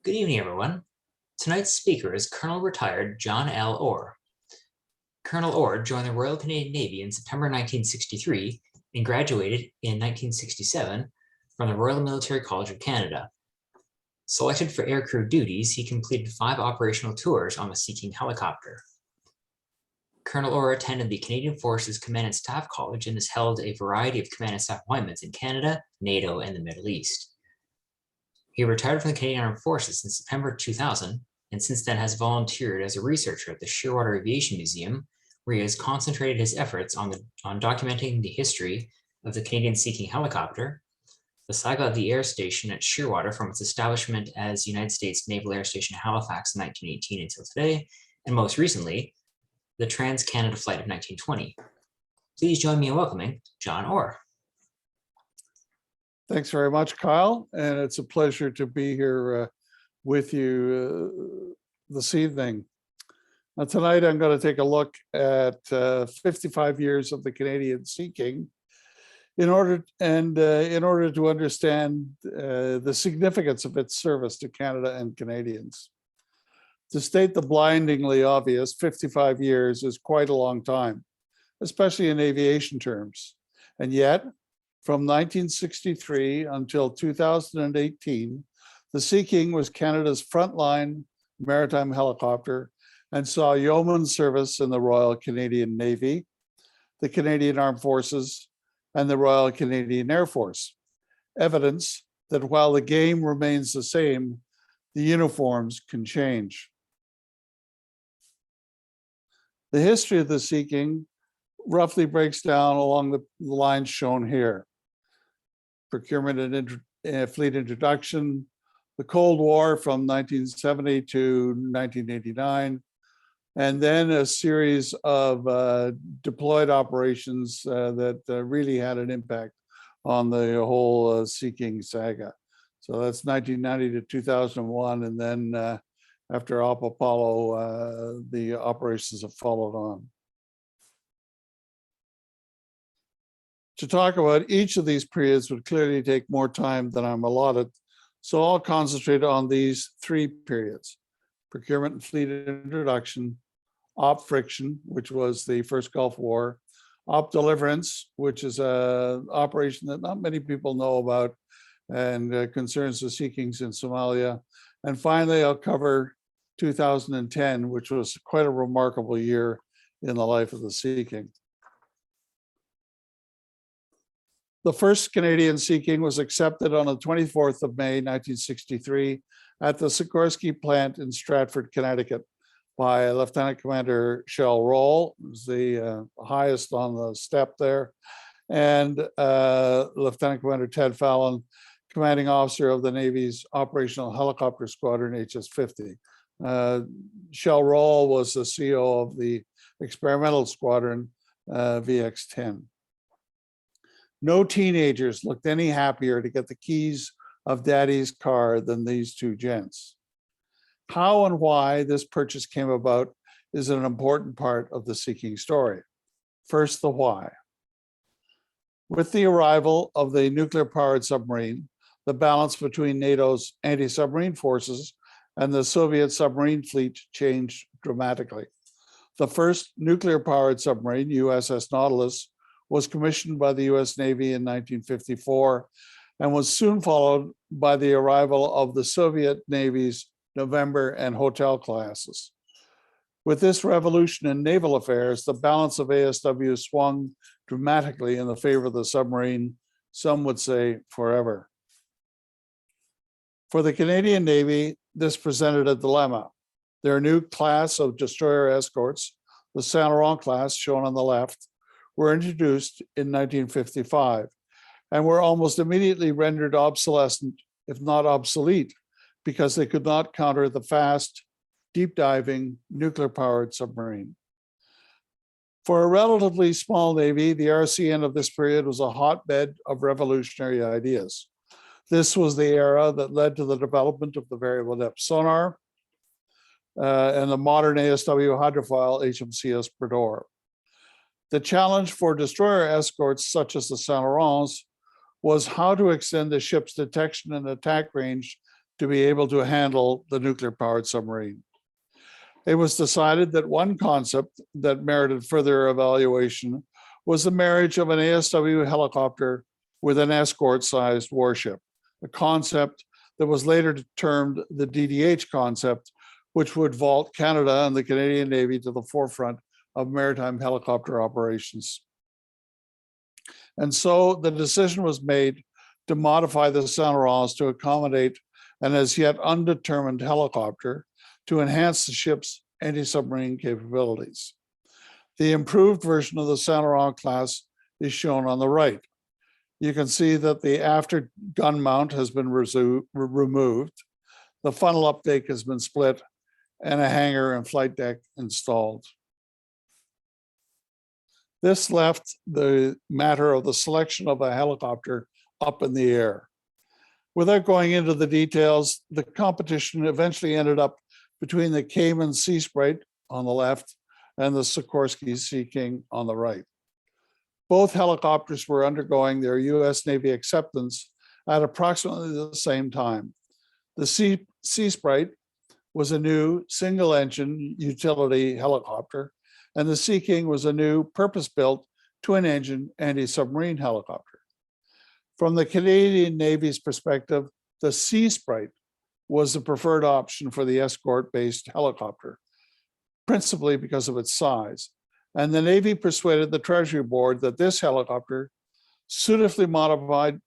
Good evening, everyone. Tonight's speaker is Colonel Retired John L. Orr. Colonel Orr joined the Royal Canadian Navy in September 1963 and graduated in 1967 from the Royal Military College of Canada. Selected for aircrew duties, he completed 5 operational tours on the Sea King helicopter. Colonel Orr attended the Canadian Forces Command and Staff College and has held a variety of command and staff appointments in Canada, NATO, and the Middle East. He retired from the Canadian Armed Forces in September 2000, and since then has volunteered as a researcher at the Shearwater Aviation Museum, where he has concentrated his efforts on documenting the history of the Canadian Sea King helicopter, the saga of the air station at Shearwater from its establishment as United States Naval Air Station Halifax in 1918 until today, and most recently, the Trans-Canada Flight of 1920. Please join me in welcoming John Orr. Thanks very much, Kyle, and it's a pleasure to be here with you this evening. Now, tonight, I'm going to take a look at 55 years of the Canadian Sea King in order to understand the significance of its service to Canada and Canadians. To state the blindingly obvious, 55 years is quite a long time, especially in aviation terms. And yet, from 1963 until 2018, the Sea King was Canada's frontline maritime helicopter and saw yeoman service in the Royal Canadian Navy, the Canadian Armed Forces, and the Royal Canadian Air Force. Evidence that while the game remains the same, the uniforms can change. The history of the Sea King roughly breaks down along the lines shown here. Procurement and fleet introduction, the Cold War from 1970 to 1989, and then a series of deployed operations that really had an impact on the whole Sea King saga. So that's 1990 to 2001, and then after Apollo, the operations have followed on. To talk about each of these periods would clearly take more time than I'm allotted, so I'll concentrate on these 3 periods: procurement and fleet introduction, op friction, which was the first Gulf War, op deliverance, which is an operation that not many people know about and concerns the Sea Kings in Somalia, and finally I'll cover 2010, which was quite a remarkable year in the life of the Sea King. The first Canadian Sea King was accepted on the 24th of May, 1963 at the Sikorsky plant in Stratford, Connecticut by Lieutenant Commander Shell Roll, who's the highest on the step there, and Lieutenant Commander Ted Fallon, commanding officer of the Navy's Operational Helicopter Squadron, HS-50. Shell Roll was the CO of the Experimental Squadron, VX-10. No teenagers looked any happier to get the keys of Daddy's car than these 2 gents. How and why this purchase came about is an important part of the Sea King story. First, the why. With the arrival of the nuclear-powered submarine, the balance between NATO's anti-submarine forces and the Soviet submarine fleet changed dramatically. The first nuclear-powered submarine, USS Nautilus, was commissioned by the US Navy in 1954 and was soon followed by the arrival of the Soviet Navy's November and Hotel classes. With this revolution in naval affairs, the balance of ASW swung dramatically in the favor of the submarine, some would say forever. For the Canadian Navy, this presented a dilemma. Their new class of destroyer escorts, the Saint Laurent class shown on the left, were introduced in 1955 and were almost immediately rendered obsolescent, if not obsolete, because they could not counter the fast, deep-diving, nuclear-powered submarine. For a relatively small Navy, the RCN of this period was a hotbed of revolutionary ideas. This was the era that led to the development of the variable depth sonar and the modern ASW hydrofoil HMCS Bredor. The challenge for destroyer escorts such as the Saint Laurents was how to extend the ship's detection and attack range to be able to handle the nuclear-powered submarine. It was decided that one concept that merited further evaluation was the marriage of an ASW helicopter with an escort-sized warship, a concept that was later termed the DDH concept, which would vault Canada and the Canadian Navy to the forefront of maritime helicopter operations. And so the decision was made to modify the Saint-Laurent to accommodate an as yet undetermined helicopter to enhance the ship's anti-submarine capabilities. The improved version of the Saint-Laurent class is shown on the right. You can see that the after gun mount has been removed, the funnel uptake has been split, and a hangar and flight deck installed. This left the matter of the selection of a helicopter up in the air. Without going into the details, the competition eventually ended up between the Cayman Sea Sprite on the left and the Sikorsky Sea King on the right. Both helicopters were undergoing their US Navy acceptance at approximately the same time. The Sea Sprite was a new single-engine utility helicopter, and the Sea King was a new purpose-built twin-engine anti-submarine helicopter. From the Canadian Navy's perspective, the Sea Sprite was the preferred option for the escort-based helicopter, principally because of its size. And the Navy persuaded the Treasury Board that this helicopter, suitably modified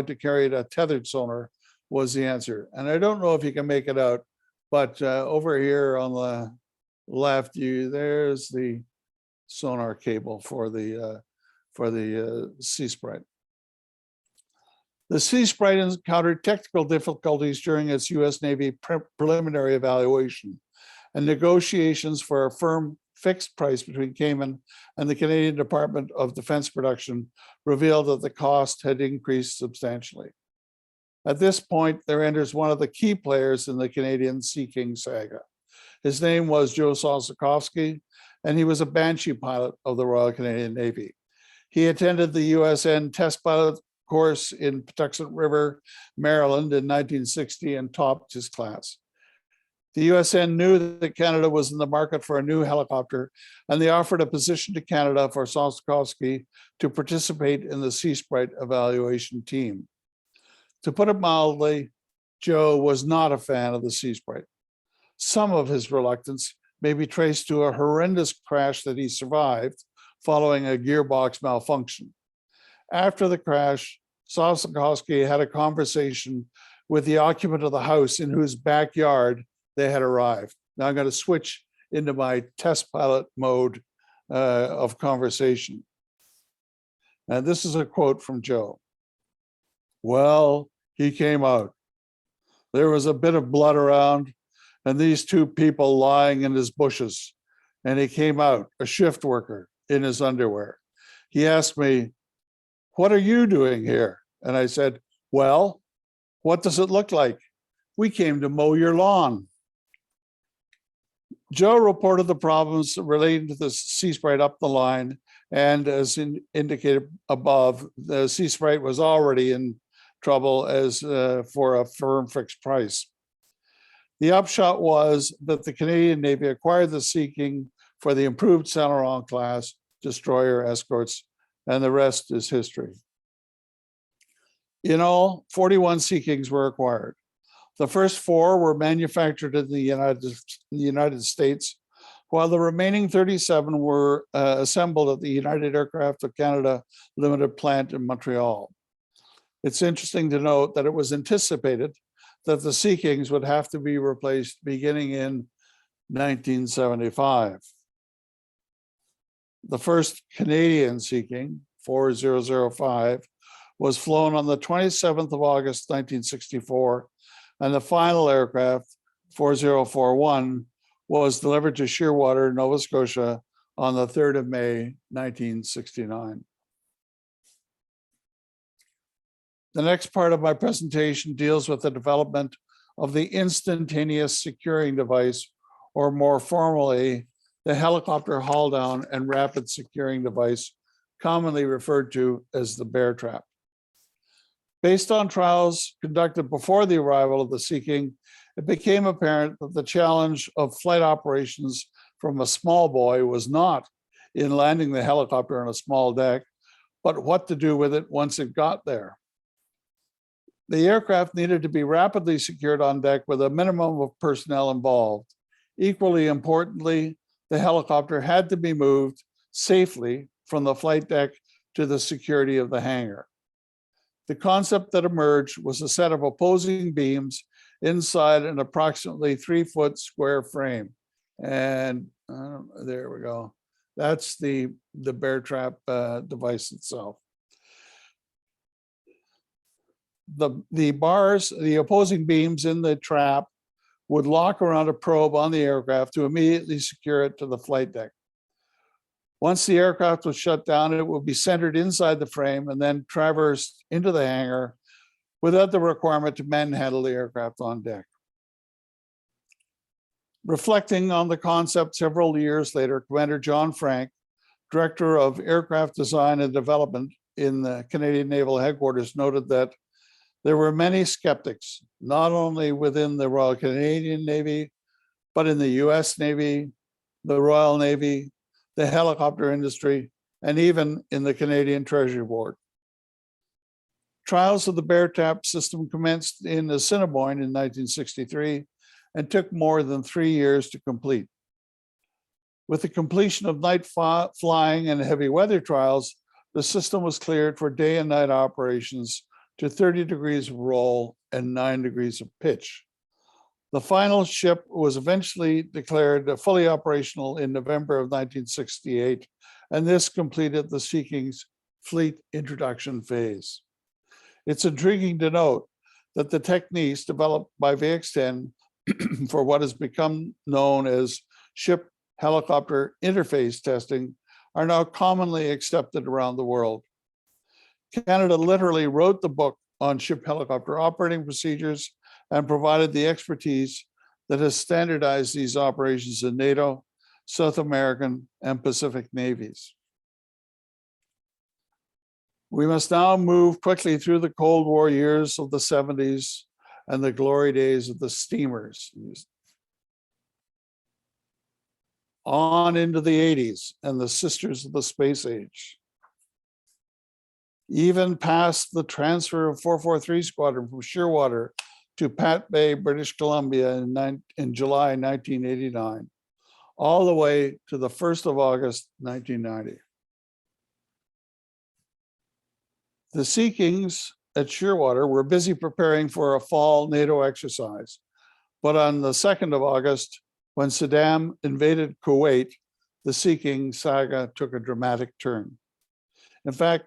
to carry a tethered sonar, was the answer. And I don't know if you can make it out, but over here on the left, there's the sonar cable for the Sea Sprite. The Sea Sprite encountered technical difficulties during its US Navy preliminary evaluation, and negotiations for a firm fixed price between Cayman and the Canadian Department of Defense Production revealed that the cost had increased substantially. At this point, there enters one of the key players in the Canadian Sea King saga. His name was Joe Sikorsky, and he was a Banshee pilot of the Royal Canadian Navy. He attended the USN test pilot course in Patuxent River, Maryland in 1960 and topped his class. The USN knew that Canada was in the market for a new helicopter, and they offered a position to Canada for Sikorsky to participate in the Sea Sprite evaluation team. To put it mildly, Joe was not a fan of the Sea Sprite. Some of his reluctance may be traced to a horrendous crash that he survived following a gearbox malfunction. After the crash, Sikorsky had a conversation with the occupant of the house in whose backyard they had arrived. Now I'm going to switch into my test pilot mode of conversation. And this is a quote from Joe. "Well, he came out. There was a bit of blood around and these two people lying in his bushes. And he came out, a shift worker, in his underwear. He asked me, 'What are you doing here?' And I said, 'Well, what does it look like? We came to mow your lawn.'" Joe reported the problems relating to the Sea Sprite up the line, and as indicated above, the Sea Sprite was already in trouble as for a firm fixed price. The upshot was that the Canadian Navy acquired the Sea King for the improved Saint-Laurent class destroyer escorts, and the rest is history. In all, 41 Sea Kings were acquired. The first 4 were manufactured in the United States, while the remaining 37 were assembled at the United Aircraft of Canada Limited Plant in Montreal. It's interesting to note that it was anticipated that the Sea Kings would have to be replaced beginning in 1975. The first Canadian Sea King, 4005, was flown on the 27th of August, 1964, and the final aircraft, 4041, was delivered to Shearwater, Nova Scotia on the 3rd of May, 1969. The next part of my presentation deals with the development of the instantaneous securing device, or more formally, the helicopter haul down and rapid securing device, commonly referred to as the bear trap. Based on trials conducted before the arrival of the Sea King, it became apparent that the challenge of flight operations from a small boy was not in landing the helicopter on a small deck, but what to do with it once it got there. The aircraft needed to be rapidly secured on deck with a minimum of personnel involved. Equally importantly, the helicopter had to be moved safely from the flight deck to the security of the hangar. The concept that emerged was a set of opposing beams inside an approximately 3-foot square frame. And there we go. That's the bear trap device itself. The bars, the opposing beams in the trap would lock around a probe on the aircraft to immediately secure it to the flight deck. Once the aircraft was shut down, it would be centered inside the frame and then traversed into the hangar without the requirement to manhandle the aircraft on deck. Reflecting on the concept several years later, Commander John Frank, Director of Aircraft Design and Development in the Canadian Naval Headquarters, noted that there were many skeptics, not only within the Royal Canadian Navy, but in the US Navy, the Royal Navy, the helicopter industry, and even in the Canadian Treasury Board. Trials of the bear trap system commenced in Assiniboine in 1963 and took more than 3 years to complete. With the completion of night flying and heavy weather trials, the system was cleared for day and night operations to 30 degrees of roll and 9 degrees of pitch. The final ship was eventually declared fully operational in November of 1968, and this completed the Sea King's fleet introduction phase. It's intriguing to note that the techniques developed by VX-10 for what has become known as ship helicopter interface testing are now commonly accepted around the world. Canada literally wrote the book on ship helicopter operating procedures and provided the expertise that has standardized these operations in NATO, South American, and Pacific navies. We must now move quickly through the Cold War years of the 70s and the glory days of the steamers, on into the 80s and the sisters of the space age, even past the transfer of 443 Squadron from Shearwater to Pat Bay, British Columbia in July 1989, all the way to the 1st of August 1990. The Sea Kings at Shearwater were busy preparing for a fall NATO exercise, but on the 2nd of August, when Saddam invaded Kuwait, the Sea King saga took a dramatic turn. In fact,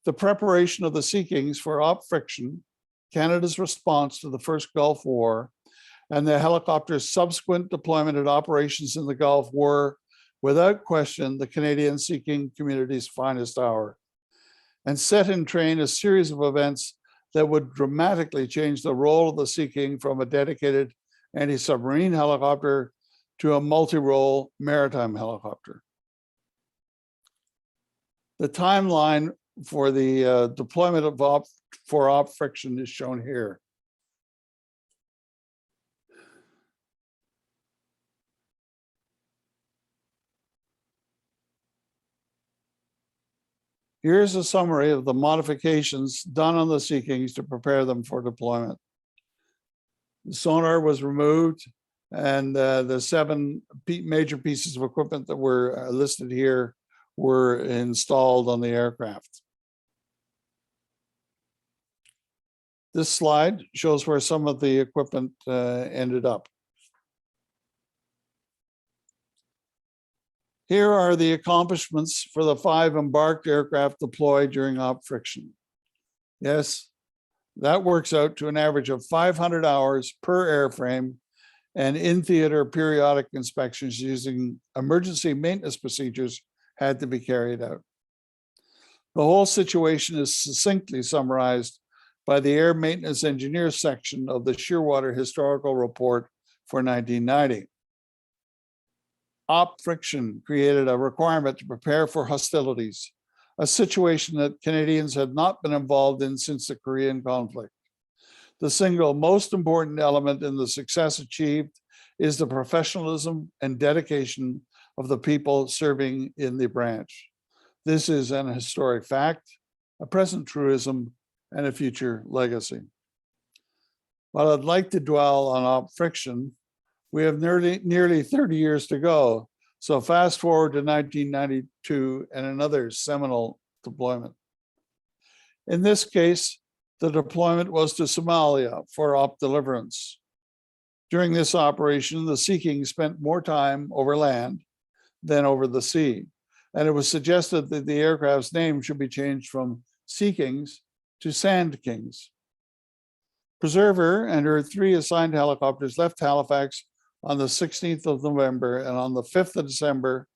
the preparation of the Sea Kings for op friction, Canada's response to the first Gulf War, and the helicopter's subsequent deployment and operations in the Gulf were, without question, the Canadian Sea King community's finest hour, and set in train a series of events that would dramatically change the role of the Sea King from a dedicated anti-submarine helicopter to a multi-role maritime helicopter. The timeline for the deployment of op friction is shown here. Here's a summary of the modifications done on the Sea Kings to prepare them for deployment. The sonar was removed, and the 7 major pieces of equipment that were listed here were installed on the aircraft. This slide shows where some of the equipment ended up. Here are the accomplishments for the 5 embarked aircraft deployed during op friction. Yes, that works out to an average of 500 hours per airframe, and in-theater periodic inspections using emergency maintenance procedures had to be carried out. The whole situation is succinctly summarized by the Air Maintenance Engineer section of the Shearwater Historical Report for 1990. Op friction created a requirement to prepare for hostilities, a situation that Canadians had not been involved in since the Korean conflict. The single most important element in the success achieved is the professionalism and dedication of the people serving in the branch. This is an historic fact, a present truism, and a future legacy. While I'd like to dwell on op friction, we have nearly 30 years to go. So fast forward to 1992 and another seminal deployment. In this case, the deployment was to Somalia for op deliverance. During this operation, the Sea King spent more time over land than over the sea, and it was suggested that the aircraft's name should be changed from Sea Kings to Sand Kings. Persevered and her 3 assigned helicopters left Halifax on the 16th of November, and on the 5th of December,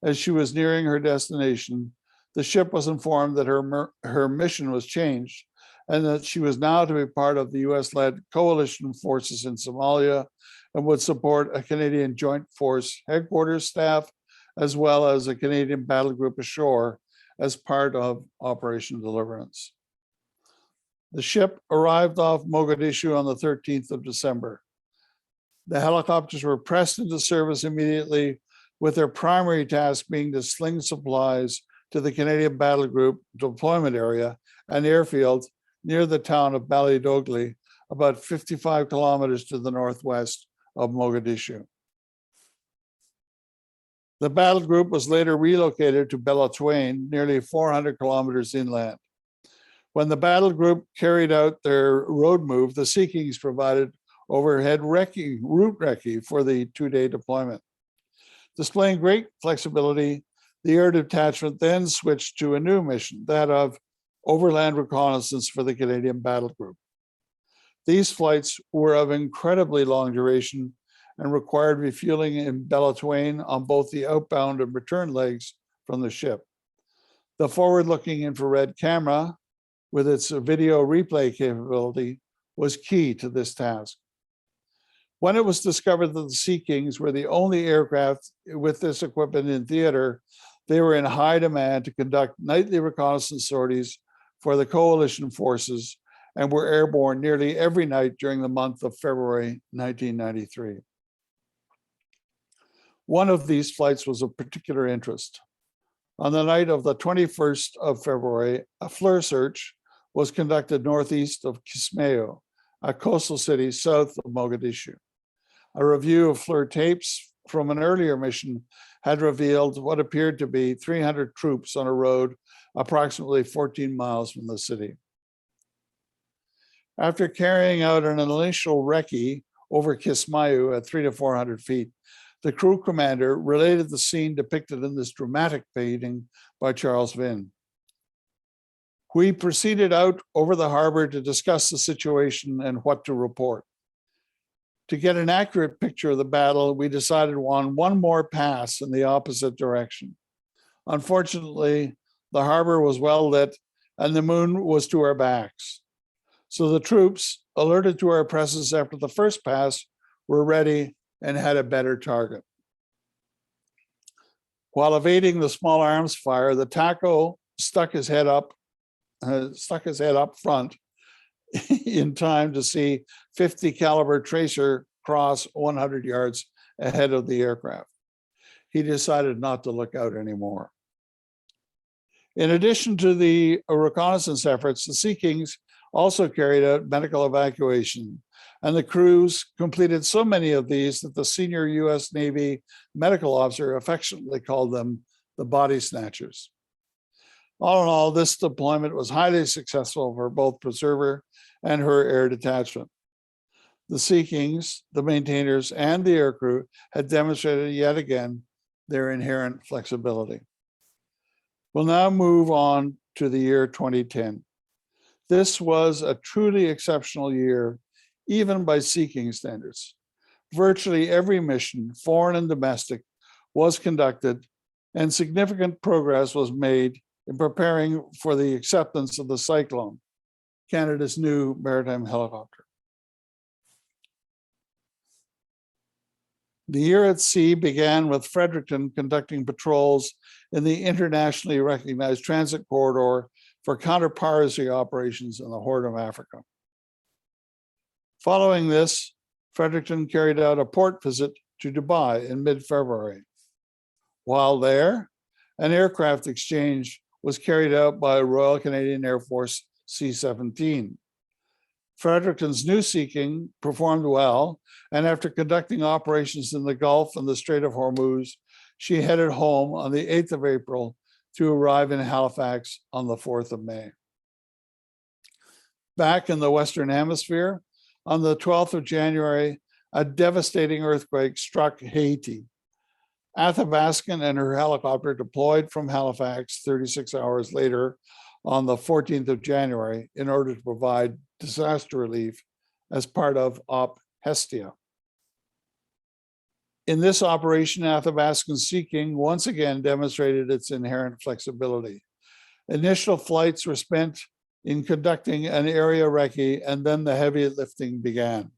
as she was nearing her destination, the ship was informed that her mission was changed and that she was now to be part of the US-led coalition forces in Somalia and would support a Canadian Joint Force headquarters staff, as well as a Canadian battle group ashore as part of Operation Deliverance. The ship arrived off Mogadishu on the 13th of December. The helicopters were pressed into service immediately, with their primary task being to sling supplies to the Canadian Battle Group deployment area, an airfield near the town of Ballydogly, about 55 kilometers to the northwest of Mogadishu. The battle group was later relocated to Belatwain, nearly 400 kilometers inland. When the battle group carried out their road move, the Sea Kings provided overhead route recce for the 2-day deployment. Displaying great flexibility, the air detachment then switched to a new mission, that of overland reconnaissance for the Canadian Battle Group. These flights were of incredibly long duration and required refueling in Belatwain on both the outbound and return legs from the ship. The forward-looking infrared camera, with its video replay capability, was key to this task. When it was discovered that the Sea Kings were the only aircraft with this equipment in theater, they were in high demand to conduct nightly reconnaissance sorties for the coalition forces and were airborne nearly every night during the month of February 1993. One of these flights was of particular interest. On the night of the 21st of February, a FLIR search was conducted northeast of Kismayo, a coastal city south of Mogadishu. A review of FLIR tapes from an earlier mission had revealed what appeared to be 300 troops on a road approximately 14 miles from the city. After carrying out an initial recce over Kismayo at 300 to 400 feet, the crew commander related the scene depicted in this dramatic painting by Charles Vinn. We proceeded out over the harbor to discuss the situation and what to report. To get an accurate picture of the battle, we decided on one more pass in the opposite direction. Unfortunately, the harbor was well lit and the moon was to our backs. So the troops, alerted to our presence after the first pass, were ready and had a better target. While evading the small arms fire, the TACO stuck his head up front in time to see 50 caliber tracer cross 100 yards ahead of the aircraft. He decided not to look out anymore. In addition to the reconnaissance efforts, the Sea Kings also carried out medical evacuation, and the crews completed so many of these that the senior US Navy medical officer affectionately called them the body snatchers. All in all, this deployment was highly successful for both Persevered and her air detachment. The Sea Kings, the maintainers, and the aircrew had demonstrated yet again their inherent flexibility. We'll now move on to the year 2010. This was a truly exceptional year, even by Sea King standards. Virtually every mission, foreign and domestic, was conducted, and significant progress was made in preparing for the acceptance of the Cyclone, Canada's new maritime helicopter. The year at sea began with Fredericton conducting patrols in the internationally recognized transit corridor for counter-piracy operations in the Horn of Africa. Following this, Fredericton carried out a port visit to Dubai in mid-February. While there, an aircraft exchange was carried out by Royal Canadian Air Force C-17. Fredericton's new Sea King performed well, and after conducting operations in the Gulf and the Strait of Hormuz, she headed home on the 8th of April to arrive in Halifax on the 4th of May. Back in the Western Hemisphere, on the 12th of January, a devastating earthquake struck Haiti. Athabaskan and her helicopter deployed from Halifax 36 hours later on the 14th of January in order to provide disaster relief as part of Op Hestia. In this operation, Athabaskan's Sea King once again demonstrated its inherent flexibility. Initial flights were spent in conducting an area recce, and then the heavy lifting began.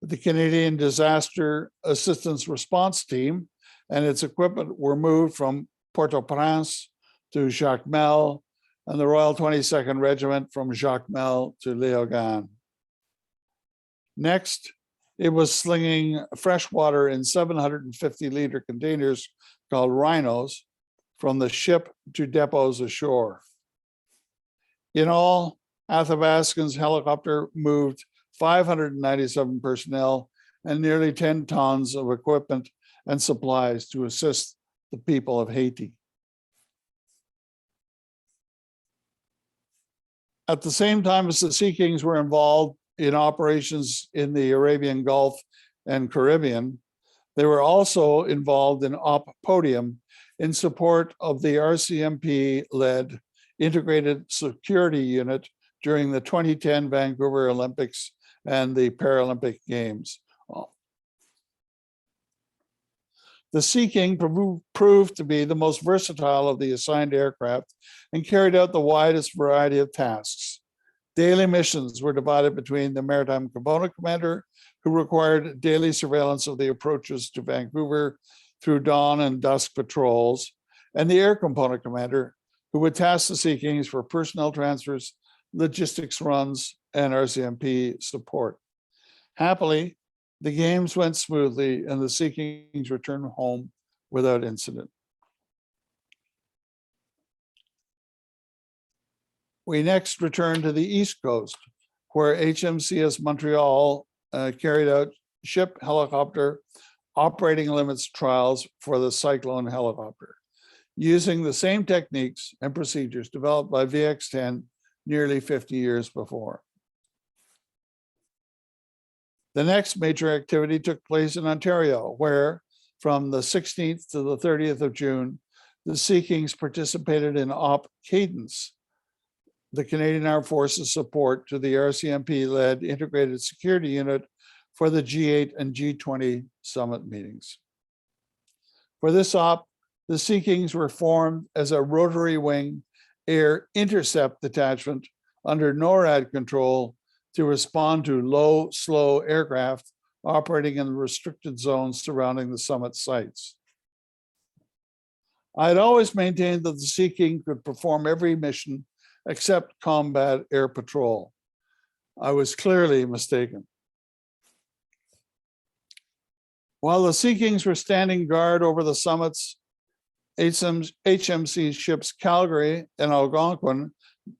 The Canadian Disaster Assistance Response Team and its equipment were moved from Port-au-Prince to Jacmel, and the Royal 22nd Regiment from Jacmel to Léogâne. Next, it was slinging fresh water in 750-liter containers called rhinos from the ship to depots ashore. In all, Athabaskan's helicopter moved 597 personnel and nearly 10 tons of equipment and supplies to assist the people of Haiti. At the same time as the Sea Kings were involved in operations in the Arabian Gulf and Caribbean, they were also involved in Op Podium in support of the RCMP-led Integrated Security Unit during the 2010 Vancouver Olympics and the Paralympic Games. The Sea King proved to be the most versatile of the assigned aircraft and carried out the widest variety of tasks. Daily missions were divided between the Maritime Component Commander, who required daily surveillance of the approaches to Vancouver through dawn and dusk patrols, and the Air Component Commander, who would task the Sea Kings for personnel transfers, logistics runs, and RCMP support. Happily, the games went smoothly and the Sea Kings returned home without incident. We next return to the East Coast, where HMCS Montreal carried out ship helicopter operating limits trials for the Cyclone helicopter, using the same techniques and procedures developed by VX-10 nearly 50 years before. The next major activity took place in Ontario, where from the 16th to the 30th of June, the Sea Kings participated in Op Cadence, the Canadian Armed Forces support to the RCMP-led Integrated Security Unit for the G8 and G20 summit meetings. For this op, the Sea Kings were formed as a rotary wing air intercept detachment under NORAD control to respond to low, slow aircraft operating in the restricted zones surrounding the summit sites. I had always maintained that the Sea King could perform every mission except combat air patrol. I was clearly mistaken. While the Sea Kings were standing guard over the summits, HMC ships Calgary and Algonquin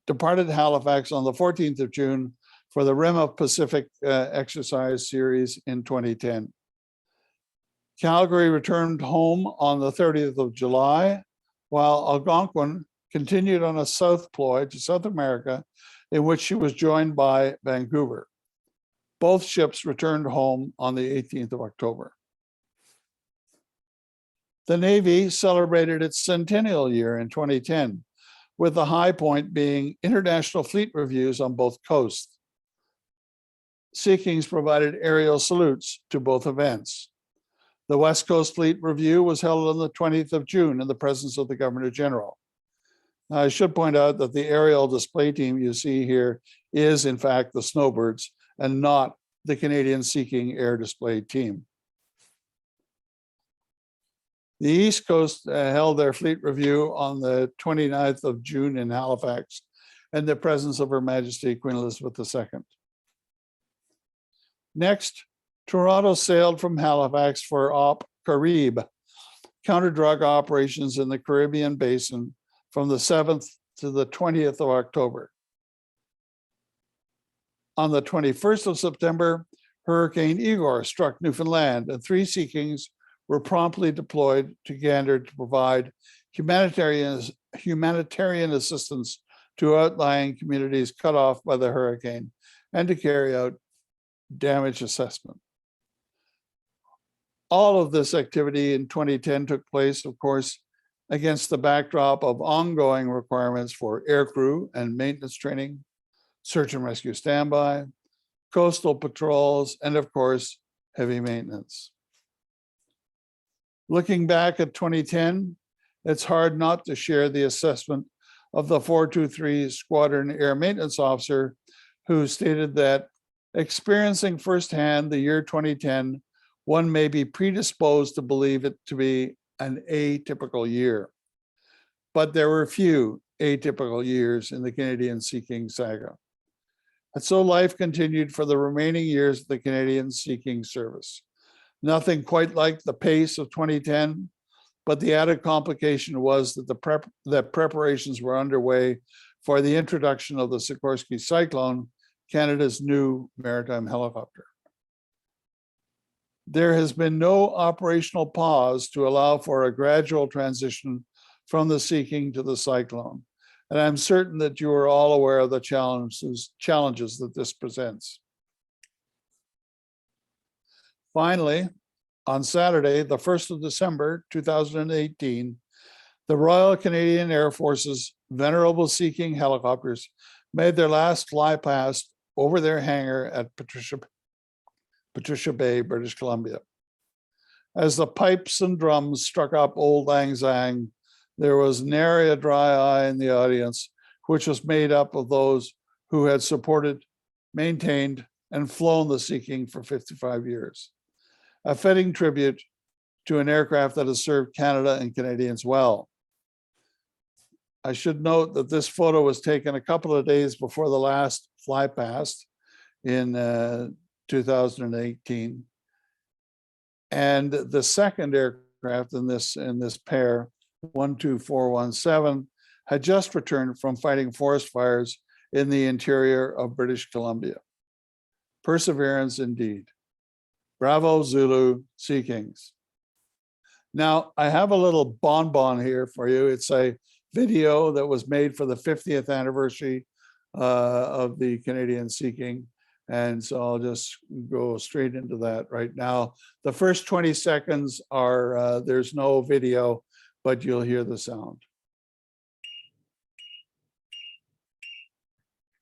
departed Halifax on the 14th of June for the Rim of Pacific exercise series in 2010. Calgary returned home on the 30th of July, while Algonquin continued on a south ploy to South America, in which she was joined by Vancouver. Both ships returned home on the 18th of October. The Navy celebrated its centennial year in 2010, with the high point being international fleet reviews on both coasts. Sea Kings provided aerial salutes to both events. The West Coast Fleet Review was held on the 20th of June in the presence of the Governor General. Now, I should point out that the aerial display team you see here is, in fact, the Snowbirds and not the Canadian Sea King Air Display Team. The East Coast held their fleet review on the 29th of June in Halifax in the presence of Her Majesty Queen Elizabeth II. Next, Toronto sailed from Halifax for Op Carib, counter-drug operations in the Caribbean basin from the 7th to the 20th of October. On the 21st of September, Hurricane Igor struck Newfoundland, and 3 Sea Kings were promptly deployed to Gander to provide humanitarian assistance to outlying communities cut off by the hurricane and to carry out damage assessment. All of this activity in 2010 took place, of course, against the backdrop of ongoing requirements for aircrew and maintenance training, search and rescue standby, coastal patrols, and of course, heavy maintenance. Looking back at 2010, it's hard not to share the assessment of the 423 Squadron Air Maintenance Officer, who stated that experiencing firsthand the year 2010, one may be predisposed to believe it to be an atypical year. But there were few atypical years in the Canadian Sea King saga. And so life continued for the remaining years of the Canadian Sea King service. Nothing quite like the pace of 2010, but the added complication was that preparations were underway for the introduction of the Sikorsky Cyclone, Canada's new maritime helicopter. There has been no operational pause to allow for a gradual transition from the Sea King to the Cyclone, and I'm certain that you are all aware of the challenges that this presents. Finally, on Saturday, the 1st of December, 2018, the Royal Canadian Air Force's venerable Sea King helicopters made their last fly past over their hangar at Patricia Bay, British Columbia. As the pipes and drums struck up Old Lang Syne, there was nary a dry eye in the audience, which was made up of those who had supported, maintained, and flown the Sea King for 55 years. A fitting tribute to an aircraft that has served Canada and Canadians well. I should note that this photo was taken a couple of days before the last fly past in 2018. And the second aircraft in this pair, 12417, had just returned from fighting forest fires in the interior of British Columbia. Perseverance indeed. Bravo Zulu Sea Kings. Now, I have a little bonbon here for you. It's a video that was made for the 50th anniversary of the Canadian Sea King. And so I'll just go straight into that right now. The first 20 seconds are, there's no video, but you'll hear the sound.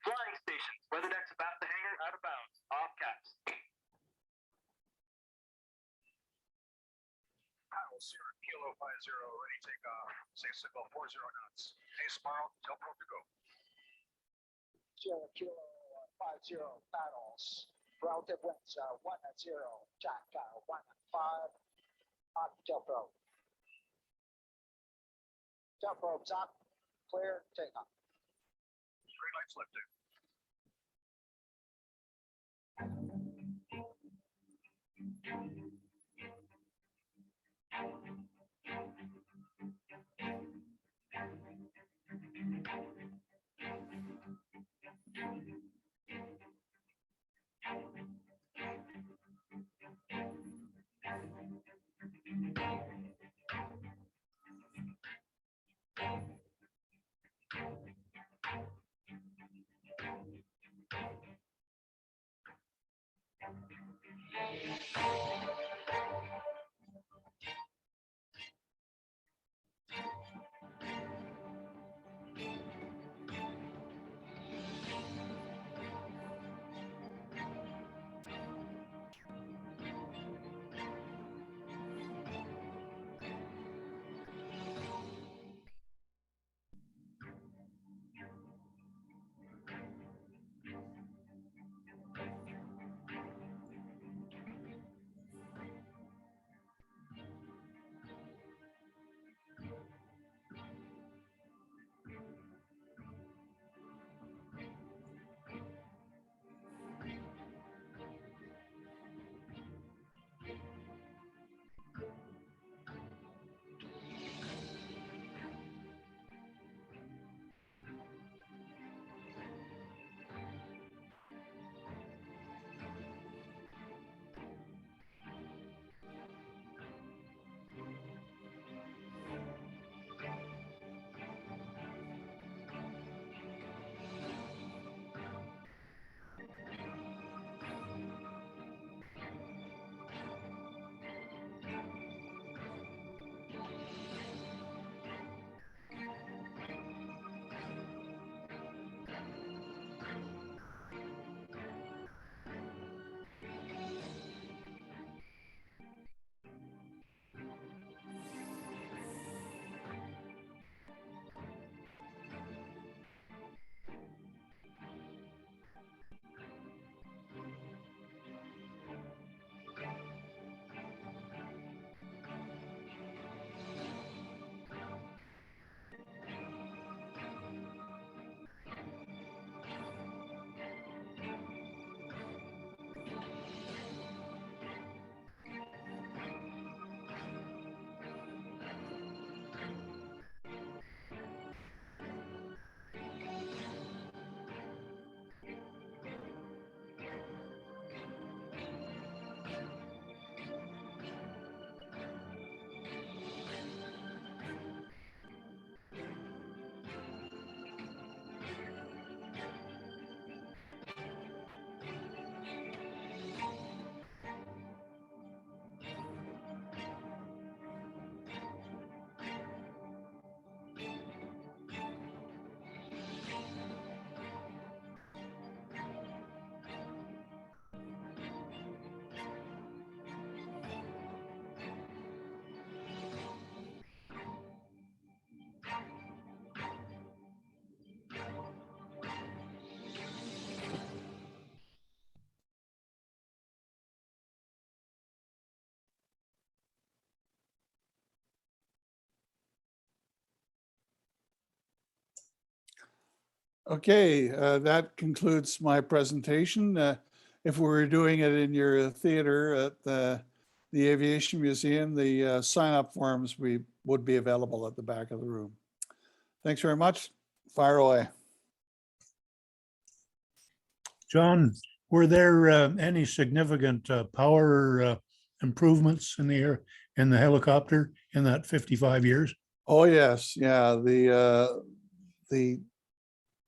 Flying stations, weather decks about the hangar, out of bounds, off CAHS. Sierra Kilo 50, ready to take off. Safe signal 40 knots. Hey, Sparrow, tell Pro to go. Sierra Kilo 50 paddles. Relative winds 10, Jack 15. Tell Pro. Tell Pro's up. Clear, take off. Green lights lifting. Okay, that concludes my presentation. If we were doing it in your theater at the Aviation Museum, the sign-up forms would be available at the back of the room. Thanks very much. Fire away. John, were there any significant power improvements in the helicopter in that 55 years? Oh, yes. Yeah.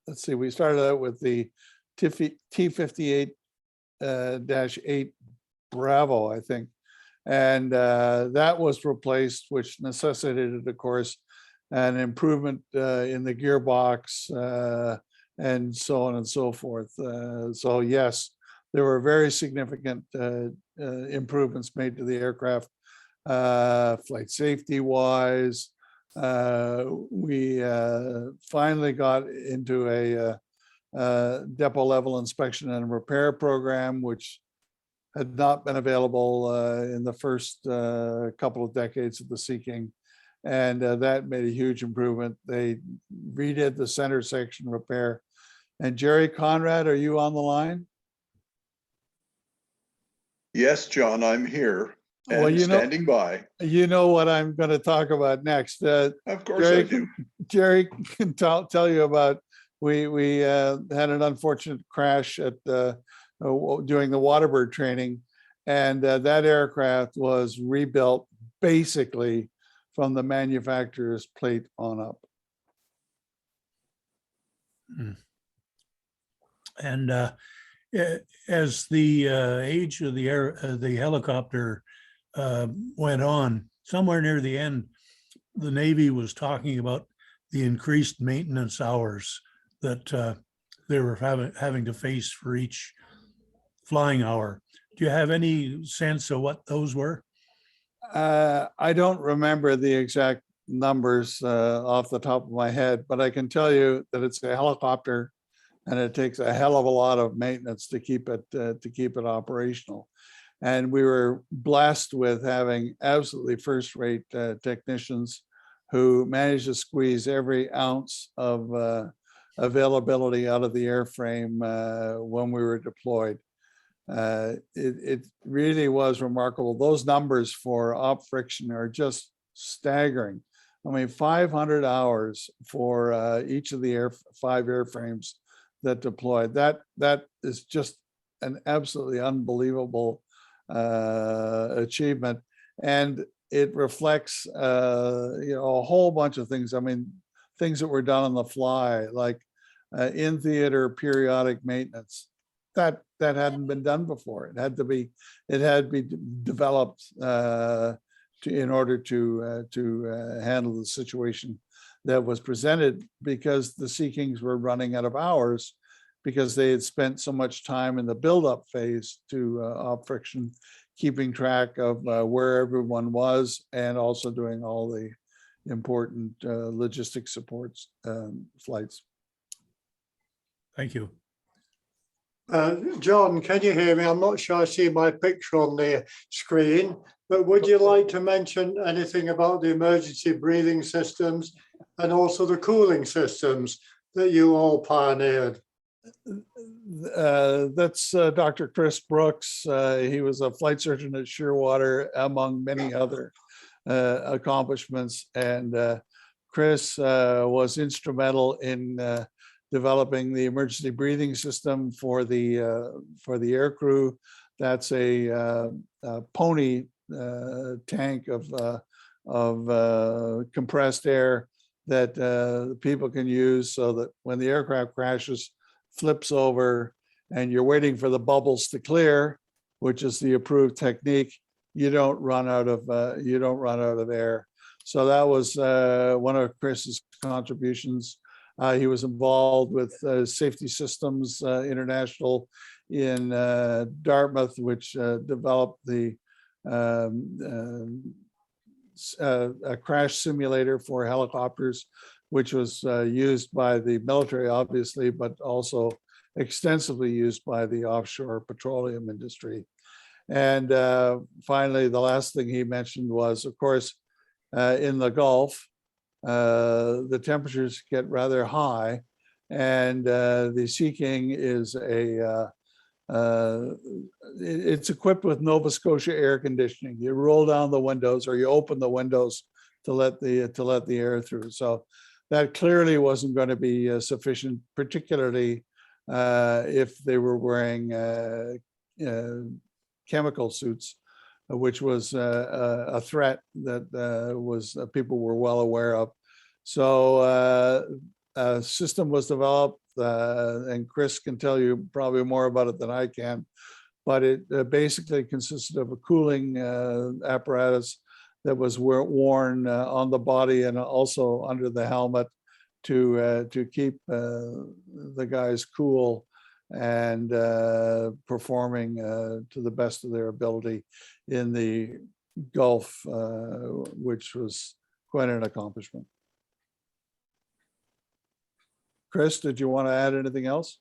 Let's see, we started out with the T-58 -8 Bravo, I think. And that was replaced, which necessitated, of course, an improvement in the gearbox and so on and so forth. So yes, there were very significant improvements made to the aircraft, flight safety wise. We finally got into a depot level inspection and repair program, which had not been available in the first couple of decades of the Sea King. And that made a huge improvement. They redid the center section repair. And Jerry Conrad, are you on the line? Yes, John, I'm here Well, and you know, standing by. you know what I'm going to talk about next. Of course I do. Jerry can tell you about, we had an unfortunate crash at during the Waterbird training, and that aircraft was rebuilt basically from the manufacturer's plate on up. And as the age of the helicopter went on, somewhere near the end, the Navy was talking about the increased maintenance hours that they were having to face for each flying hour. Do you have any sense of what those were? I don't remember the exact numbers off the top of my head, but I can tell you that it's a helicopter and it takes a hell of a lot of maintenance to keep it operational. And we were blessed with having absolutely first-rate technicians who managed to squeeze every ounce of availability out of the airframe when we were deployed. It really was remarkable. Those numbers for op friction are just staggering. I mean, 500 hours for each of the 5 airframes that deployed. That is just an absolutely unbelievable achievement, and it reflects a whole bunch of things. I mean, things that were done on the fly, like in theater periodic maintenance. That hadn't been done before. It had to be developed in order to handle the situation that was presented, because the Sea Kings were running out of hours because they had spent so much time in the build-up phase to op friction, keeping track of where everyone was and also doing all the important logistic supports flights. Thank you. John, can you hear me? I'm not sure I see my picture on the screen, but would you like to mention anything about the emergency breathing systems and also the cooling systems that you all pioneered? That's Dr. Chris Brooks. He was a flight surgeon at Shearwater, among many other accomplishments. And Chris was instrumental in developing the emergency breathing system for the aircrew. That's a pony tank of compressed air that people can use, so that when the aircraft crashes, flips over, and you're waiting for the bubbles to clear, which is the approved technique, you don't run out of air. So that was one of Chris's contributions. He was involved with Safety Systems International in Dartmouth, which developed the a crash simulator for helicopters, which was used by the military, obviously, but also extensively used by the offshore petroleum industry. And finally, the last thing he mentioned was, of course, in the Gulf, the temperatures get rather high, And the Sea King is it's equipped with Nova Scotia air conditioning. You roll down the windows or you open the windows to let the air through. So that clearly wasn't going to be sufficient, particularly if they were wearing chemical suits, which was a threat that people were well aware of. So a system was developed, and Chris can tell you probably more about it than I can, but it basically consisted of a cooling apparatus that was worn on the body and also under the helmet to keep the guys cool and performing to the best of their ability in the Gulf, which was quite an accomplishment. Chris, did you want to add anything else?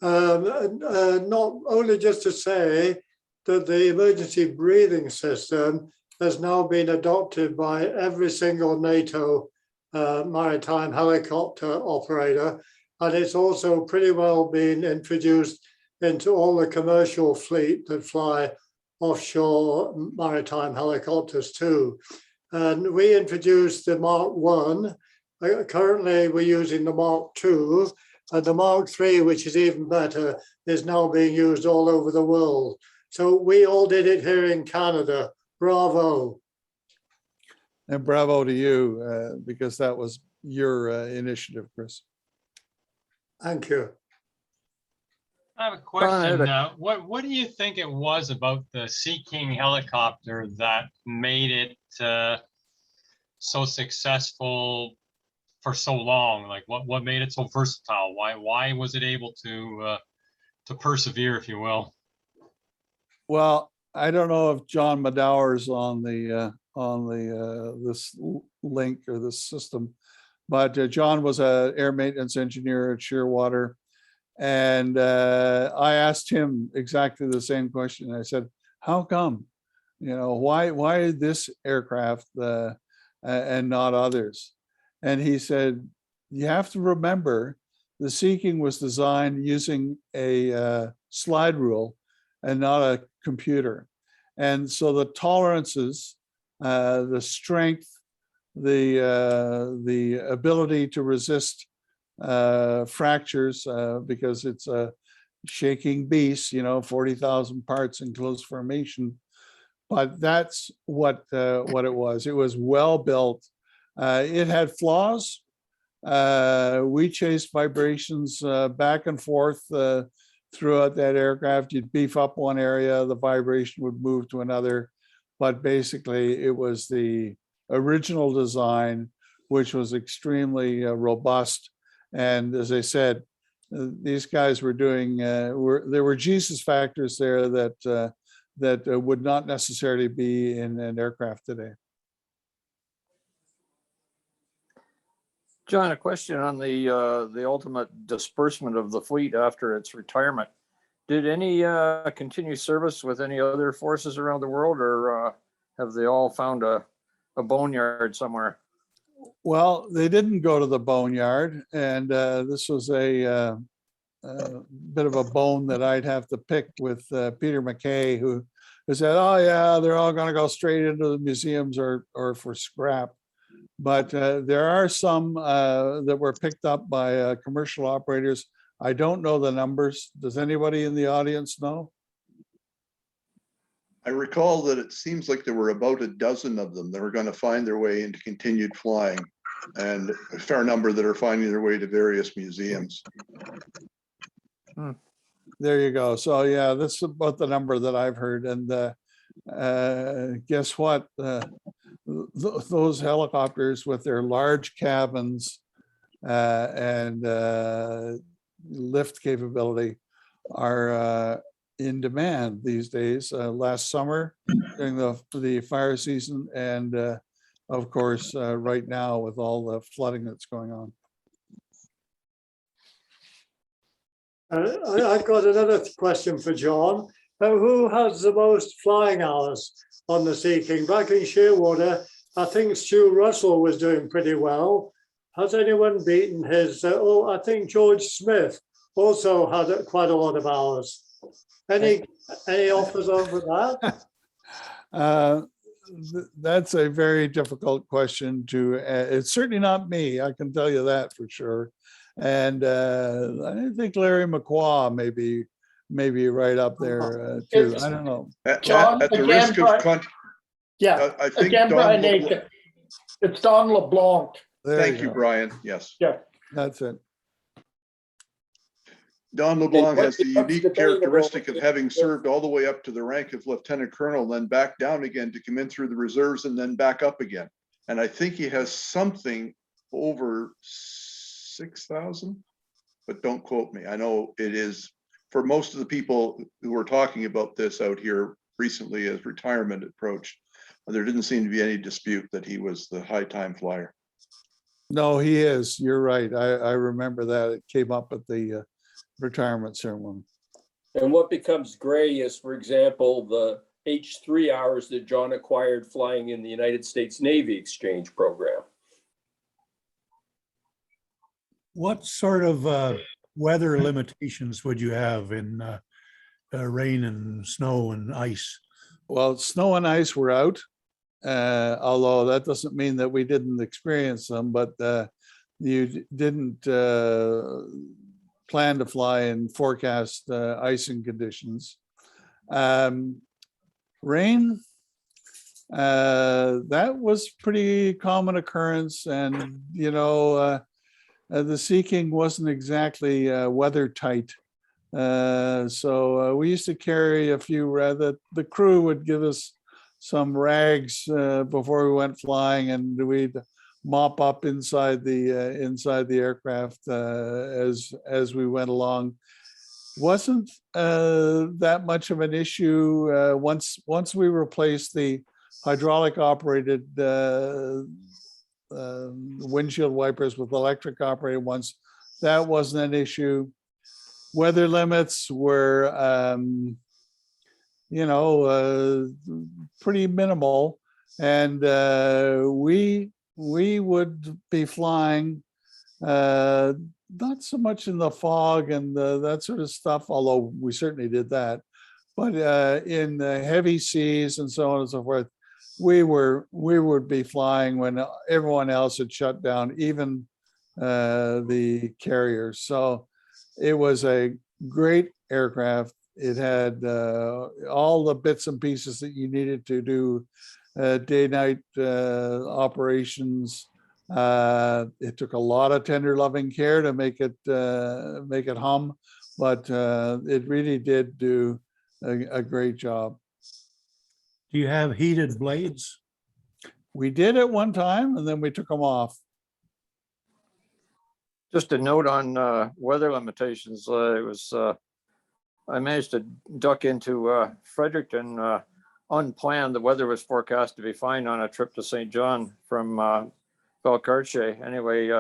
Not only just to say that the emergency breathing system has now been adopted by every single NATO maritime helicopter operator, and it's also pretty well been introduced into all the commercial fleet that fly offshore maritime helicopters too. And we introduced the Mark 1. Currently, we're using the Mark II, and the Mark III, which is even better, is now being used all over the world. So we all did it here in Canada. Bravo. And bravo to you, because that was your initiative, Chris. Thank you. I have a question. What do you think it was about the Sea King helicopter that made it so successful for so long? Like what made it so versatile? Why was it able to persevere, if you will? Well, I don't know if John Madower's on this link or this system, but John was an air maintenance engineer at Shearwater, and I asked him exactly the same question. I said, "How come? You know, why this aircraft and not others?" And he said, "You have to remember, the Sea King was designed using a slide rule and not a computer. And so the tolerances, the strength, the ability to resist fractures, because it's a shaking beast, 40,000 parts in close formation. But that's what it was. It was well built. It had flaws. We chased vibrations back and forth throughout that aircraft. You'd beef up one area, the vibration would move to another. But basically, it was the original design, which was extremely robust. And as I said, these guys were doing, there were Jesus factors there that would not necessarily be in an aircraft today. John, a question on the ultimate disbursement of the fleet after its retirement. Did any continue service with any other forces around the world, or have they all found a boneyard somewhere? Well, they didn't go to the boneyard, and this was a bit of a bone that I'd have to pick with Peter McKay, who said, "Oh yeah, they're all going to go straight into the museums or for scrap." But there are some that were picked up by commercial operators. I don't know the numbers. Does anybody in the audience know? I recall that it seems like there were about a dozen of them that were going to find their way into continued flying, and a fair number that are finding their way to various museums. There you go. So yeah, that's about the number that I've heard. And guess what? Those helicopters with their large cabins and lift capability are in demand these days. Last summer during the fire season, and of course right now with all the flooding that's going on. I've got another question for John. Who has the most flying hours on the Sea King? Back in Shearwater, I think Stu Russell was doing pretty well. has anyone beaten his, I think George Smith also had quite a lot of hours. Any offers over that? That's a very difficult question to, it's certainly not me, I can tell you that for sure. And I think Larry McQuaw may be right up there too. It's- I don't know. John, At the again, risk of, Brian- Yeah, I think again, Don Brian LeBlanc- Aiken. It's Don LeBlanc. There Thank you, go. Brian. Yes. Yeah. That's it. Don LeBlanc what has the becomes unique debatable characteristic of is- having served all the way up to the rank of lieutenant colonel, then back down again to come in through the reserves and then back up again. And I think he has something over 6,000, but don't quote me. I know it is, for most of the people who were talking about this out here recently as retirement approached, there didn't seem to be any dispute that he was the high time flyer. No, he is. You're right. I remember that. It came up at the retirement ceremony. And what becomes gray is, for example, the H3 hours that John acquired flying in the United States Navy exchange program. What sort of weather limitations would you have in rain and snow and ice? Well, snow and ice were out, although that doesn't mean that we didn't experience them, but you didn't plan to fly in forecast icing conditions. Rain, that was pretty common occurrence, and you know, the Sea King wasn't exactly weather tight. So we used to carry a few, the crew would give us some rags before we went flying, and we'd mop up inside the aircraft as we went along. Wasn't that much of an issue once we replaced the hydraulic operated windshield wipers with electric operated ones. That wasn't an issue. Weather limits were, pretty minimal, and we would be flying not so much in the fog and that sort of stuff, although we certainly did that, but in the heavy seas and so on and so forth, we would be flying when everyone else had shut down, even the carriers. So it was a great aircraft. It had all the bits and pieces that you needed to do day-night operations. It took a lot of tender loving care to make it hum, but it really did do a great job. Do you have heated blades? We did at one time, and then we took them off. Just a note on weather limitations. I managed to duck into Fredericton unplanned. The weather was forecast to be fine on a trip to St. John from Valcartier. Anyway,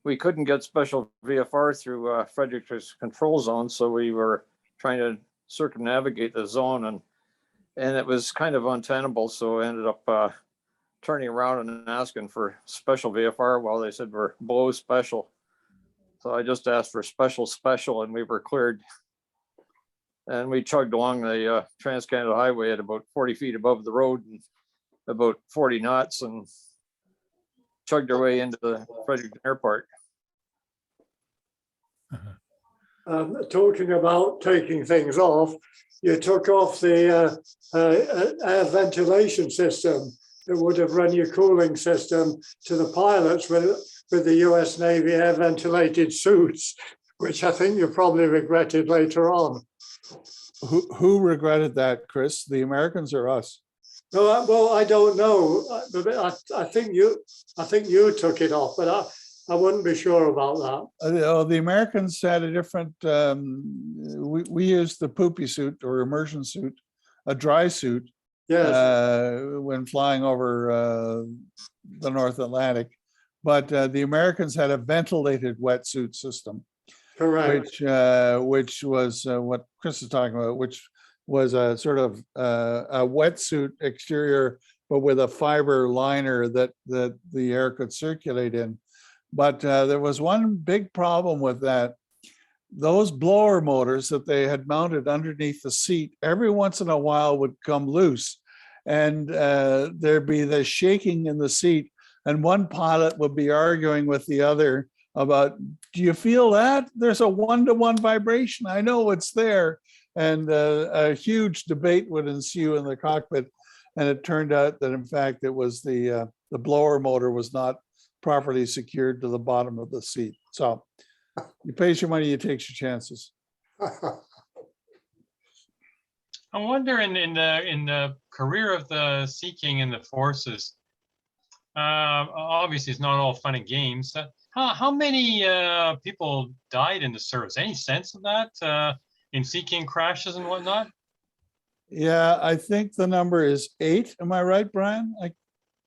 we couldn't get special VFR through Fredericton's control zone, so we were trying to circumnavigate the zone, and it was kind of untenable. So I ended up turning around and asking for special VFR while they said we're below special. So I just asked for special, and we were cleared. And we chugged along the Trans-Canada Highway at about 40 feet above the road, and about 40 knots, and chugged our way into the Fredericton Airport. Talking about taking things off, you took off the air ventilation system that would have run your cooling system to the pilots with the US Navy air ventilated suits, which I think you probably regretted later on. Who regretted that, Chris? The Americans or us? No, well, I don't know. I think you took it off, but I wouldn't be sure about that. The Americans had a different. We used the poopy suit or immersion suit, a dry suit. Yes. When flying over the North Atlantic, but the Americans had a ventilated wetsuit system. Correct. Which was what Chris is talking about, which was a sort of a wetsuit exterior, but with a fiber liner that the air could circulate in. But there was one big problem with that. Those blower motors that they had mounted underneath the seat, every once in a while would come loose. And there'd be the shaking in the seat. And one pilot would be arguing with the other about, do you feel that? There's a 1-to-1 vibration. I know it's there. And a huge debate would ensue in the cockpit. And it turned out that, in fact, it was the blower motor was not properly secured to the bottom of the seat. So you pay your money, you take your chances. I wonder in the career of the Sea King in the forces, obviously it's not all fun and games. How many people died in the service? Any sense of that in Sea King crashes and whatnot? Yeah, I think the number is 8. Am I right, Brian?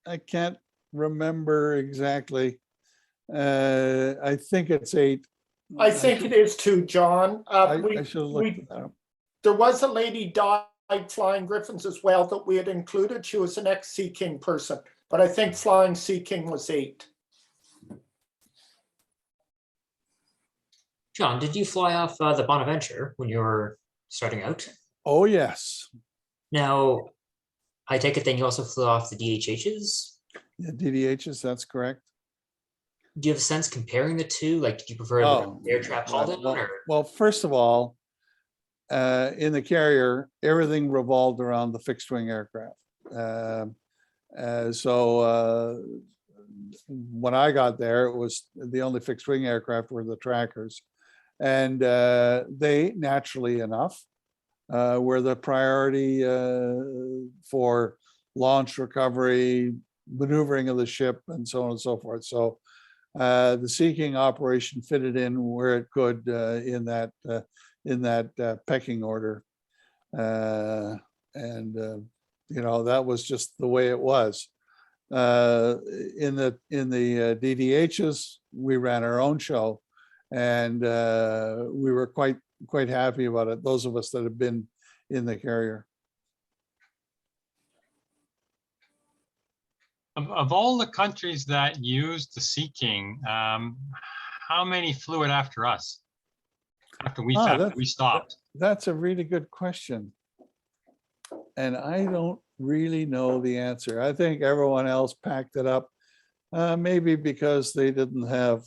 I can't remember exactly. I think it's 8. I think it is too, John. I should have looked at that. There was a lady died flying Griffins as well that we had included. She was an ex-Sea King person, but I think flying Sea King was 8. John, did you fly off the Bonaventure when you were starting out? Oh, yes. Now, I take it then you also flew off the DHHs? Yeah, DDHs, that's correct. Do you have a sense comparing the two? Like, did you prefer Oh, the air trap haul down or? well, first of all, in the carrier, everything revolved around the fixed wing aircraft. So when I got there, it was the only fixed wing aircraft were the trackers. And they, naturally enough, were the priority for launch recovery, maneuvering of the ship, and so on and so forth. So the Sea King operation fitted in where it could in that pecking order, and you know, that was just the way it was. In the DDHs, we ran our own show, and we were quite happy about it. Those of us that have been in the carrier. Of all the countries that used the Sea King, how many flew it after us? After we stopped? That's a really good question. And I don't really know the answer. I think everyone else packed it up, maybe because they didn't have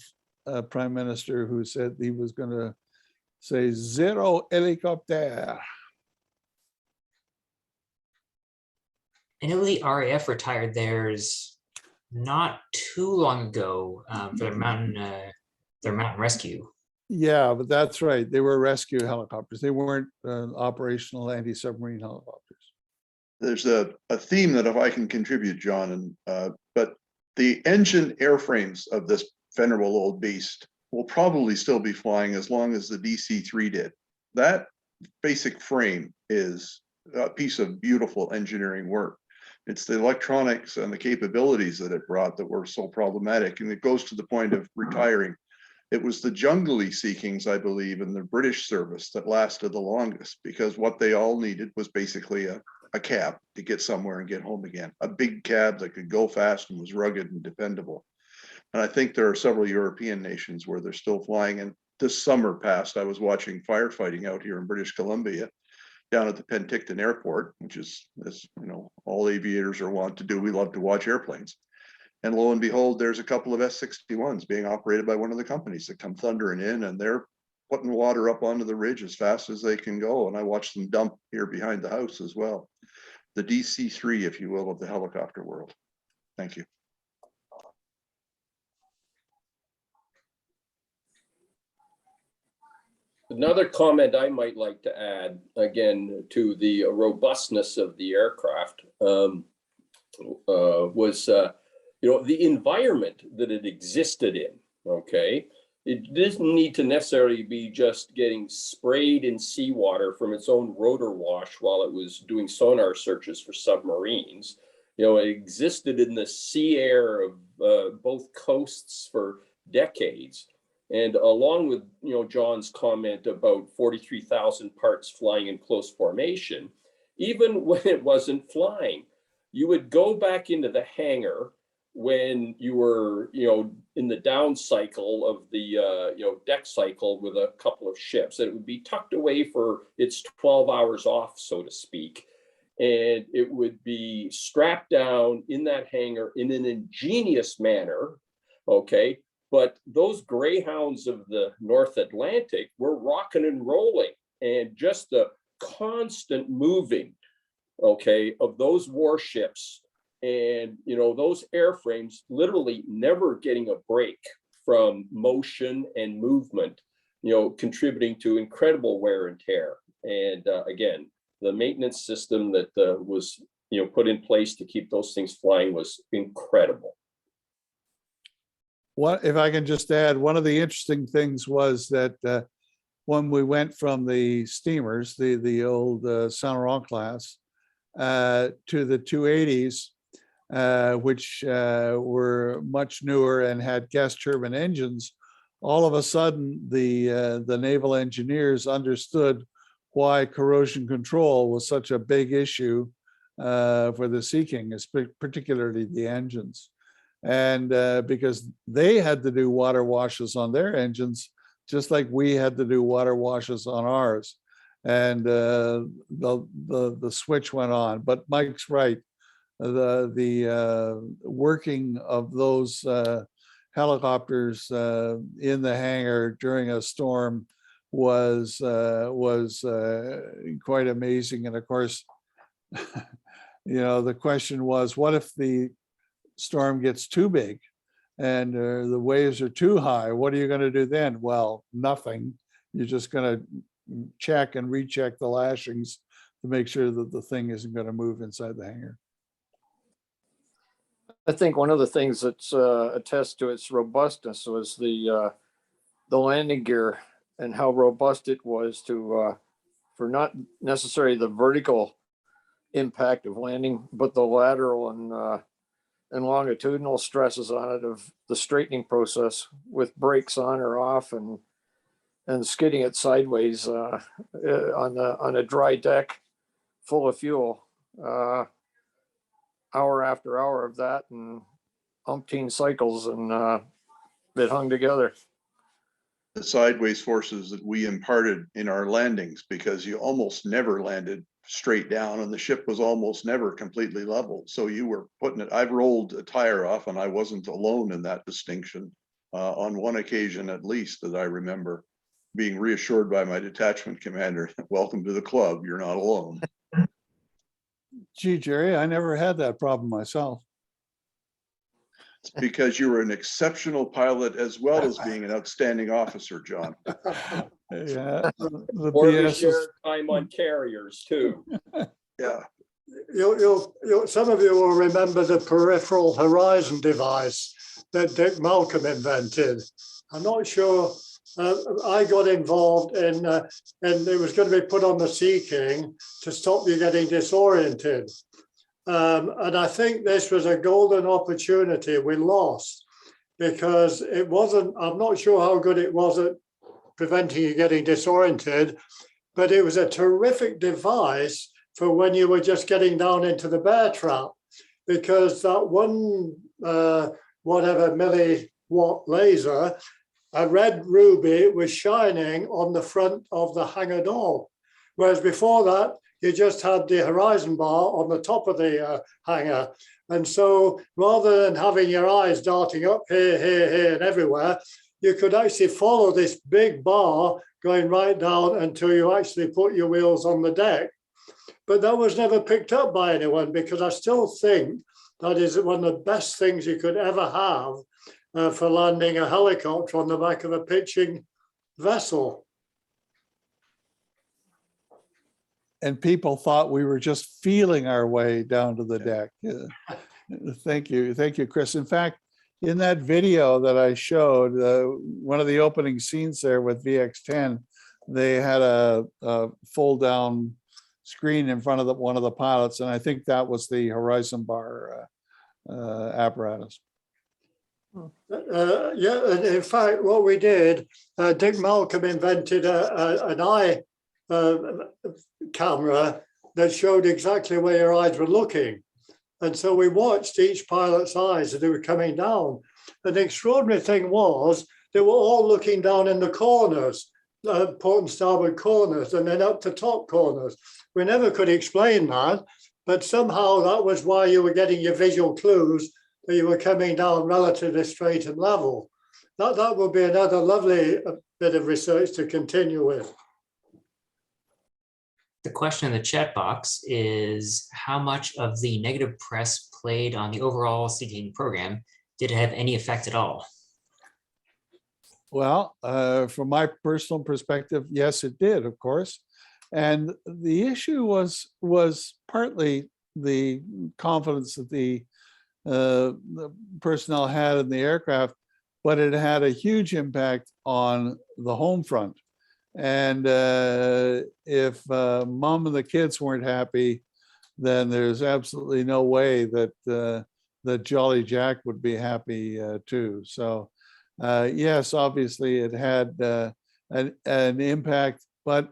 a prime minister who said he was going to say zero helicopter. I know the RAF retired theirs not too long ago for their mountain rescue. Yeah, but that's right. They were rescue helicopters. They weren't operational anti-submarine helicopters. There's a theme that if I can contribute, John, and but the engine airframes of this venerable old beast will probably still be flying as long as the DC-3 did. That basic frame is a piece of beautiful engineering work. It's the electronics and the capabilities that it brought that were so problematic. And it goes to the point of retiring. It was the jungly Sea Kings, I believe, in the British service that lasted the longest, because what they all needed was basically a cab to get somewhere and get home again. A big cab that could go fast and was rugged and dependable. And I think there are several European nations where they're still flying. And this summer past, I was watching firefighting out here in British Columbia, down at the Penticton Airport, which is, as you know, all aviators are wont to do. We love to watch airplanes. And lo and behold, there's a couple of S-61s being operated by one of the companies that come thundering in, and they're putting water up onto the ridge as fast as they can go. And I watched them dump here behind the house as well. The DC-3, if you will, of the helicopter world. Thank you. Another comment I might like to add, again, to the robustness of the aircraft was, you know, the environment that it existed in, okay? It didn't need to necessarily be just getting sprayed in seawater from its own rotor wash while it was doing sonar searches for submarines. You know, it existed in the sea air of both coasts for decades. And along with, you know, John's comment about 43,000 parts flying in close formation, even when it wasn't flying, you would go back into the hangar when you were, in the down cycle of the, deck cycle with a couple of ships. And it would be tucked away for its 12 hours off, so to speak. And it would be strapped down in that hangar in an ingenious manner, okay? But those Greyhounds of the North Atlantic were rocking and rolling, and just the constant moving, okay, of those warships and, those airframes literally never getting a break from motion and movement, contributing to incredible wear and tear. And again, the maintenance system that was, put in place to keep those things flying was incredible. What, if I can just add, one of the interesting things was that when we went from the steamers, the old Saint Laurent class, to the 280s, which were much newer and had gas turbine engines, all of a sudden the naval engineers understood why corrosion control was such a big issue for the Sea King, particularly the engines. And because they had to do water washes on their engines, just like we had to do water washes on ours. And the switch went on. But Mike's right. The working of those helicopters in the hangar during a storm was quite amazing. And of course, the question was, what if the storm gets too big and the waves are too high? What are you going to do then? Well, nothing. You're just going to check and recheck the lashings to make sure that the thing isn't going to move inside the hangar. I think one of the things that's attests to its robustness was the landing gear and how robust it was to for not necessarily the vertical impact of landing, but the lateral and longitudinal stresses on it of the straightening process with brakes on or off and skidding it sideways on a dry deck full of fuel. Hour after hour of that and umpteen cycles, and it hung together. The sideways forces that we imparted in our landings, because you almost never landed straight down and the ship was almost never completely level. So you were putting it, I've rolled a tire off and I wasn't alone in that distinction on one occasion, at least, that I remember being reassured by my detachment commander, welcome to the club, you're not alone. Gee, Jerry, I never had that problem myself. It's because you were an exceptional pilot as well as being an outstanding officer, John. Yeah, the Or we BS share is, time on carriers too. Yeah. Some of you will remember the peripheral horizon device that Dick Malcolm invented. I'm not sure. I got involved in, and it was going to be put on the Sea King to stop you getting disoriented. And I think this was a golden opportunity we lost, because it wasn't, I'm not sure how good it was at preventing you getting disoriented, but it was a terrific device for when you were just getting down into the bear trap, because that one, whatever milliwatt laser, a red ruby, was shining on the front of the hangar door. Whereas before that, you just had the horizon bar on the top of the hangar. And so rather than having your eyes darting up here, here, here, and everywhere, you could actually follow this big bar going right down until you actually put your wheels on the deck. But that was never picked up by anyone, because I still think that is one of the best things you could ever have for landing a helicopter on the back of a pitching vessel. and people thought we were just feeling our way down to the deck. Thank you, Chris. In fact, in that video that I showed, one of the opening scenes there with VX-10, they had a fold down screen in front of one of the pilots, and I think that was the horizon bar apparatus. Yeah, and in fact, what we did, Dick Malcolm invented an eye camera that showed exactly where your eyes were looking. And so we watched each pilot's eyes as they were coming down. And the extraordinary thing was they were all looking down in the corners, port and starboard corners, and then up to top corners. We never could explain that, but somehow that was why you were getting your visual clues that you were coming down relatively straight and level. That would be another lovely bit of research to continue with. The question in the chat box is how much of the negative press played on the overall Sea King program did it have any effect at all? Well, from my personal perspective, yes, it did, of course. And the issue was partly the confidence that the personnel had in the aircraft, but it had a huge impact on the home front. And if mom and the kids weren't happy, then there's absolutely no way that that Jolly Jack would be happy too. So yes, obviously it had an impact, but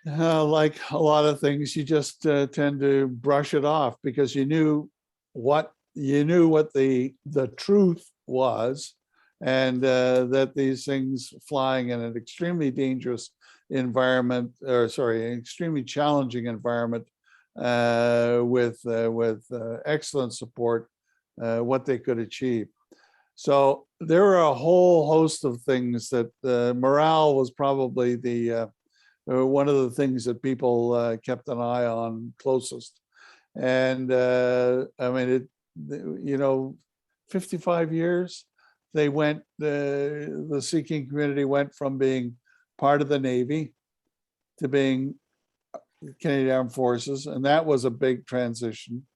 like a lot of things, you just tend to brush it off because you knew what the truth was, and that these things flying in an extremely dangerous environment, or sorry, an extremely challenging environment with excellent support, what they could achieve. So there were a whole host of things that morale was probably the one of the things that people kept an eye on closest. And I mean, 55 years, they went, the Sea King community went from being part of the Navy to being Canadian Armed Forces, and that was a big transition.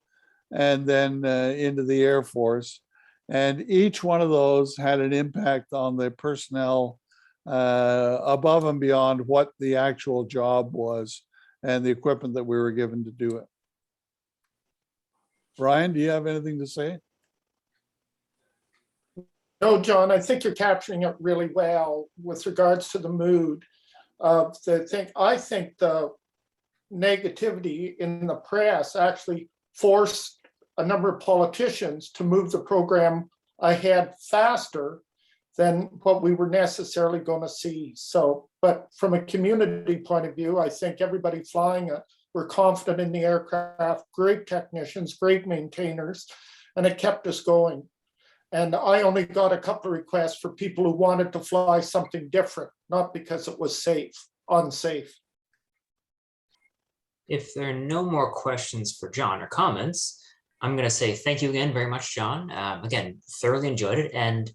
And then into the Air Force. And each one of those had an impact on the personnel above and beyond what the actual job was and the equipment that we were given to do it. Brian, do you have anything to say? No, John, I think you're capturing it really well with regards to the mood of the thing. I think the negativity in the press actually forced a number of politicians to move the program ahead faster than what we were necessarily going to see. So, but from a community point of view, I think everybody flying it, we're confident in the aircraft, great technicians, great maintainers, and it kept us going. And I only got a couple of requests for people who wanted to fly something different, not because it was unsafe. If there are no more questions for John or comments, I'm going to say thank you again very much, John. Again, thoroughly enjoyed it. And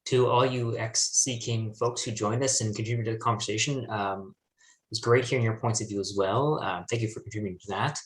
to all you ex-Sea King folks who joined us and contributed to the conversation, it was great hearing your points of view as well. Thank you for contributing to that.